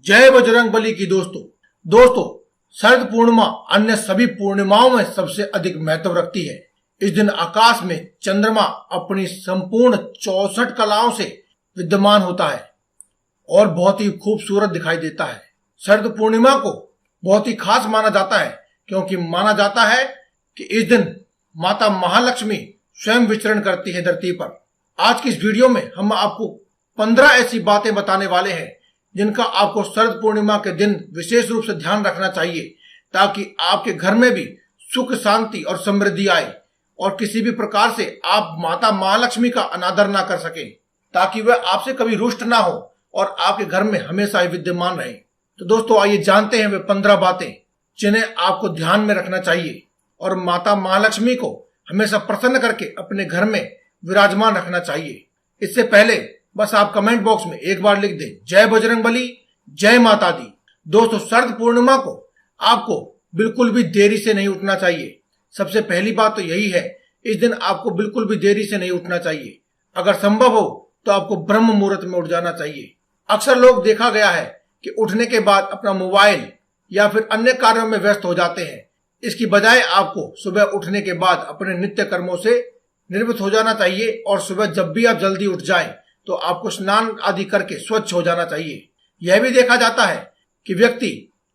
जय बजरंगबली की दोस्तों शरद पूर्णिमा अन्य सभी पूर्णिमाओं में सबसे अधिक महत्व रखती है। इस दिन आकाश में चंद्रमा अपनी संपूर्ण 64 कलाओं से विद्यमान होता है और बहुत ही खूबसूरत दिखाई देता है। शरद पूर्णिमा को बहुत ही खास माना जाता है क्योंकि माना जाता है कि इस दिन माता महालक्ष्मी स्वयं विचरण करती है धरती पर। आज की इस वीडियो में हम आपको 15 ऐसी बातें बताने वाले हैं जिनका आपको शरद पूर्णिमा के दिन विशेष रूप से ध्यान रखना चाहिए ताकि आपके घर में भी सुख शांति और समृद्धि आए और किसी भी प्रकार से आप माता महालक्ष्मी का अनादर ना कर सके, ताकि वह आपसे कभी रुष्ट ना हो और आपके घर में हमेशा ही विद्यमान रहे। तो दोस्तों आइए जानते हैं वे 15 बातें जिन्हें आपको ध्यान में रखना चाहिए और माता महालक्ष्मी को हमेशा प्रसन्न करके अपने घर में विराजमान रखना चाहिए। इससे पहले बस आप कमेंट बॉक्स में एक बार लिख दें जय बजरंगबली, जय माता दी। दोस्तों शरद पूर्णिमा को आपको बिल्कुल भी देरी से नहीं उठना चाहिए। सबसे पहली बात तो यही है, इस दिन आपको बिल्कुल भी देरी से नहीं उठना चाहिए। अगर संभव हो तो आपको ब्रह्म मुहूर्त में उठ जाना चाहिए। अक्सर लोग देखा गया है कि उठने के बाद अपना मोबाइल या फिर अन्य कार्यों में व्यस्त हो जाते हैं। इसकी बजाय आपको सुबह उठने के बाद अपने नित्य कर्मों से निवृत्त हो जाना चाहिए और सुबह जब भी आप जल्दी उठ जाएं तो आपको स्नान आदि करके स्वच्छ हो जाना चाहिए। यह भी देखा जाता है कि व्यक्ति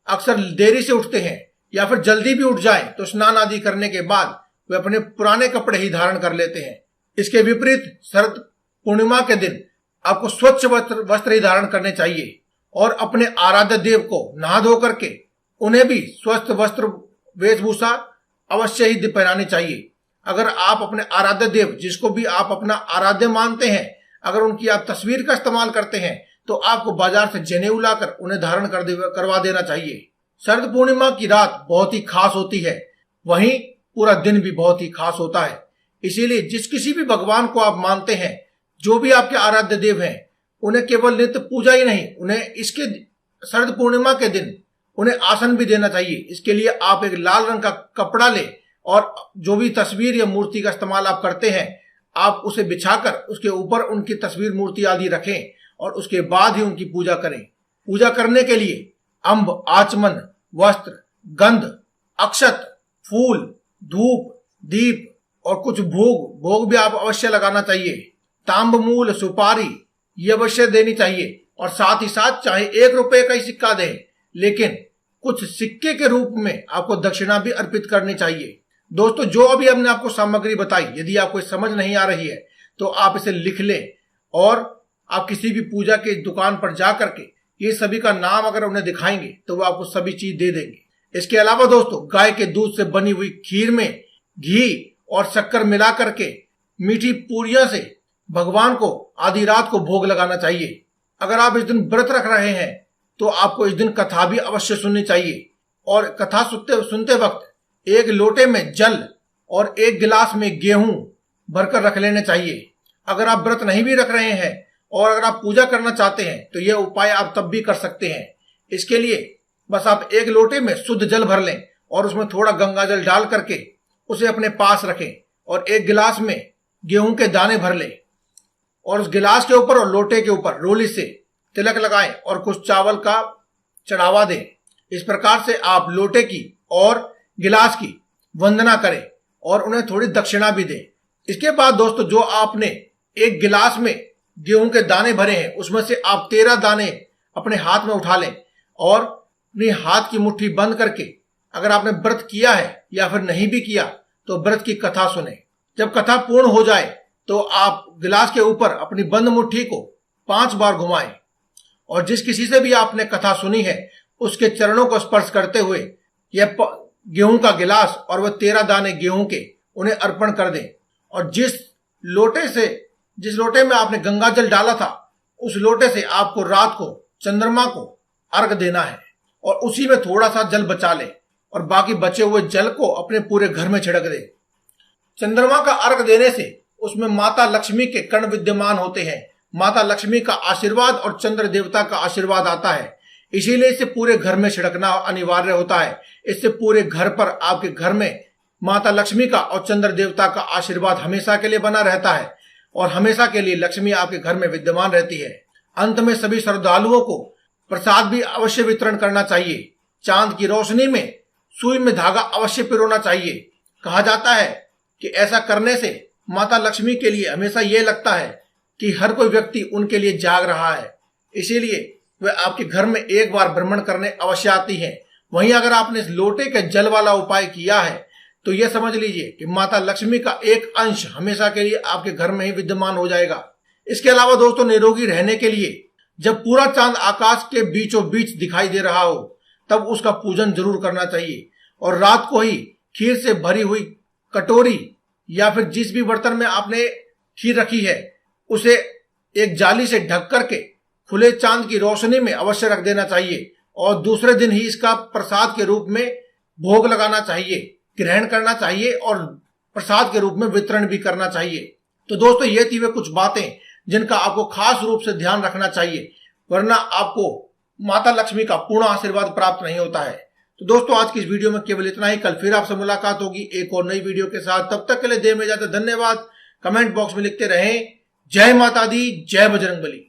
अक्सर देरी से उठते हैं या फिर जल्दी भी उठ जाएं तो स्नान आदि करने के बाद वे अपने पुराने कपड़े ही धारण कर लेते हैं। इसके विपरीत शरद पूर्णिमा के दिन आपको स्वच्छ वस्त्र ही धारण करने चाहिए और अपने आराध्य देव को नहा धो करके उन्हें भी स्वस्थ वस्त्र वेशभूषा अवश्य ही पहनानी चाहिए। अगर आप अपने आराध्य देव, जिसको भी आप अपना आराध्य मानते हैं, अगर उनकी आप तस्वीर का इस्तेमाल करते हैं तो आपको बाजार से जनेऊ लाकर उन्हें धारण करवा देना चाहिए। शरद पूर्णिमा की रात बहुत ही खास होती है, वहीं पूरा दिन भी बहुत ही खास होता है। इसीलिए जिस किसी भी भगवान को आप मानते हैं, जो भी आपके आराध्य देव हैं, उन्हें केवल नित्य पूजा ही नहीं, उन्हें इसके शरद पूर्णिमा के दिन उन्हें आसन भी देना चाहिए। इसके लिए आप एक लाल रंग का कपड़ा लें और जो भी तस्वीर या मूर्ति का इस्तेमाल आप करते हैं आप उसे बिछाकर उसके ऊपर उनकी तस्वीर मूर्ति आदि रखें और उसके बाद ही उनकी पूजा करें। पूजा करने के लिए अंब, आचमन, वस्त्र, गंध, अक्षत, फूल, धूप, दीप और कुछ भोग भी आप अवश्य लगाना चाहिए। तांबमूल, सुपारी ये अवश्य देनी चाहिए और साथ ही साथ चाहे 1 रुपए का ही सिक्का दें, लेकिन कुछ सिक्के के रूप में आपको दक्षिणा भी अर्पित करनी चाहिए। दोस्तों जो अभी हमने आपको सामग्री बताई, यदि आपको समझ नहीं आ रही है तो आप इसे लिख लें और आप किसी भी पूजा के दुकान पर जा करके ये सभी का नाम अगर उन्हें दिखाएंगे तो वो आपको सभी चीज दे देंगे। इसके अलावा दोस्तों गाय के दूध से बनी हुई खीर में घी और शक्कर मिला करके मीठी पूरियां से भगवान को आधी रात को भोग लगाना चाहिए। अगर आप इस दिन व्रत रख रहे हैं तो आपको इस दिन कथा भी अवश्य सुननी चाहिए और कथा सुनते वक्त 1 लोटे में जल और 1 गिलास में गेहूं भरकर रख लेने चाहिए। अगर आप व्रत नहीं भी रख रहे हैं और अगर आप पूजा करना चाहते हैं तो यह उपाय आप तब भी कर सकते हैं। इसके लिए बस आप 1 लोटे में शुद्ध जल भर लें और उसमें थोड़ा गंगा जल डाल करके उसे अपने पास रखें और 1 गिलास में गेहूं के दाने भर लें और उस गिलास के ऊपर और लोटे के ऊपर रोली से तिलक लगाएं और कुछ चावल का चढ़ावा दें। इस प्रकार से आप लोटे की और गिलास की वंदना करें और उन्हें थोड़ी दक्षिणा भी दें। इसके बाद दोस्तों जो आपने 1 गिलास में गेहूं के दाने भरे हैं उसमें से आप 13 दाने अपने हाथ में उठा लें और अपनी हाथ की मुट्ठी बंद करके, अगर आपने व्रत किया है या फिर नहीं भी किया तो व्रत की कथा सुने। जब कथा पूर्ण हो जाए तो आप गिलास के ऊपर अपनी बंद मुट्ठी को 5 बार घुमाएं और जिस किसी से भी आपने कथा सुनी है उसके चरणों को स्पर्श करते हुए यह गेहूं का गिलास और वह 13 दाने गेहूं के उन्हें अर्पण कर दें और जिस लोटे में आपने गंगा जल डाला था उस लोटे से आपको रात को चंद्रमा को अर्घ देना है और उसी में थोड़ा सा जल बचा ले और बाकी बचे हुए जल को अपने पूरे घर में छिड़क दे। चंद्रमा का अर्घ देने से उसमें माता लक्ष्मी के कण विद्यमान होते हैं। माता लक्ष्मी का आशीर्वाद और चंद्र देवता का आशीर्वाद आता है, इसीलिए इसे पूरे घर में छिड़कना अनिवार्य होता है। इससे पूरे घर पर, आपके घर में माता लक्ष्मी का और चंद्र देवता का आशीर्वाद हमेशा के लिए बना रहता है और हमेशा के लिए लक्ष्मी आपके घर में विद्यमान रहती है। अंत में सभी श्रद्धालुओं को प्रसाद भी अवश्य वितरण करना चाहिए। चांद की रोशनी में सुई में धागा अवश्य पिरोना चाहिए। कहा जाता है कि ऐसा करने से माता लक्ष्मी के लिए हमेशा यह लगता है कि हर कोई व्यक्ति उनके लिए जाग रहा है, इसीलिए वे आपके घर में एक बार भ्रमण करने अवश्य आती हैं। वहीं अगर आपने इस लोटे के जल वाला उपाय किया है तो यह समझ लीजिए कि माता लक्ष्मी का एक अंश हमेशा के लिए आपके घर में ही विद्यमान हो जाएगा। इसके अलावा दोस्तों, निरोगी रहने के लिए जब पूरा चांद आकाश के बीचों बीच दिखाई दे रहा हो तब उसका पूजन जरूर करना चाहिए और रात को ही खीर से भरी हुई कटोरी या फिर जिस भी बर्तन में आपने खीर रखी है उसे एक जाली से ढक करके खुले चांद की रोशनी में अवश्य रख देना चाहिए और दूसरे दिन ही इसका प्रसाद के रूप में भोग लगाना चाहिए, ग्रहण करना चाहिए और प्रसाद के रूप में वितरण भी करना चाहिए। तो दोस्तों, ये थी वे कुछ बातें जिनका आपको खास रूप से ध्यान रखना चाहिए, वरना आपको माता लक्ष्मी का पूर्ण आशीर्वाद प्राप्त नहीं होता है। तो दोस्तों, आज की इस वीडियो में केवल इतना ही। कल फिर आपसे मुलाकात होगी एक और नई वीडियो के साथ। तब तक के लिए दें में इजाजत। धन्यवाद। कमेंट बॉक्स में लिखते रहें जय माता दी, जय बजरंगबली।